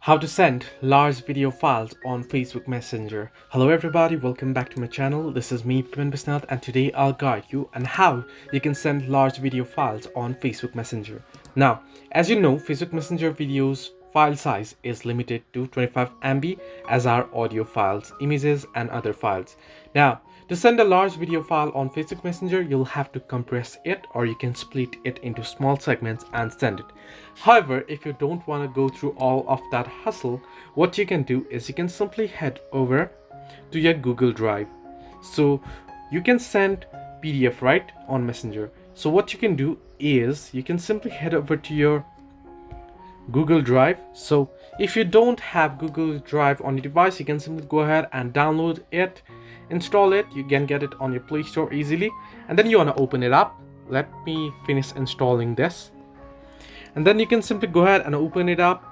How to send large video files on Facebook Messenger. Hello everybody, welcome back to my channel. This is me, Piman Bisnath, and today I'll guide you on how you can send large video files on Facebook Messenger. Now, as you know, Facebook Messenger videos file size is limited to 25 MB, as are audio files, images and other files. Now, to send a large video file on Facebook Messenger, you'll have to compress it, or you can split it into small segments and send it. However, if you don't want to go through all of that hustle, what you can do is you can simply head over to your Google Drive. So you can send PDF right on Messenger. So what you can do is you can simply head over to your Google Drive. So if you don't have Google Drive on your device, you can simply go ahead and download it, install it. You can get it on your Play Store easily, and then you want to open it up. Let me finish installing this, and then you can simply go ahead and open it up.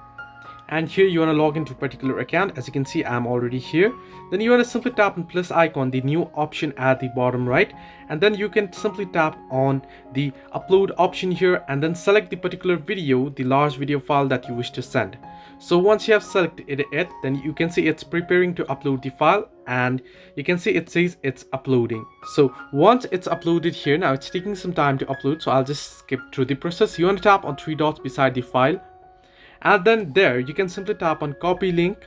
And here you want to log into a particular account. As you can see, I'm already here. Then you want to simply tap on plus icon, the new option at the bottom right, and then you can simply tap on the upload option here and then select the particular video, the large video file that you wish to send. So once you have selected it, then you can see it's preparing to upload the file, and you can see it says it's uploading. So once it's uploaded here, now it's taking some time to upload, so I'll just skip through the process. You want to tap on three dots beside the file, and then there you can simply tap on copy link.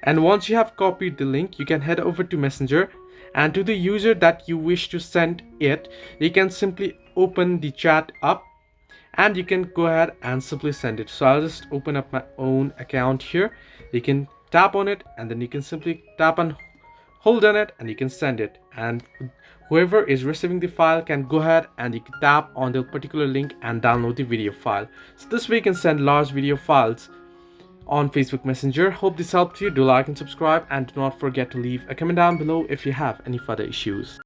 And once you have copied the link, you can head over to Messenger, and to the user that you wish to send it, you can simply open the chat up and you can go ahead and simply send it. So I'll just open up my own account here. You can tap on it, and then you can simply tap and hold on it, and you can send it, and whoever is receiving the file can go ahead and you can tap on the particular link and download the video file. So this way you can send large video files on Facebook Messenger. Hope this helped you. Do like and subscribe, and do not forget to leave a comment down below if you have any further issues.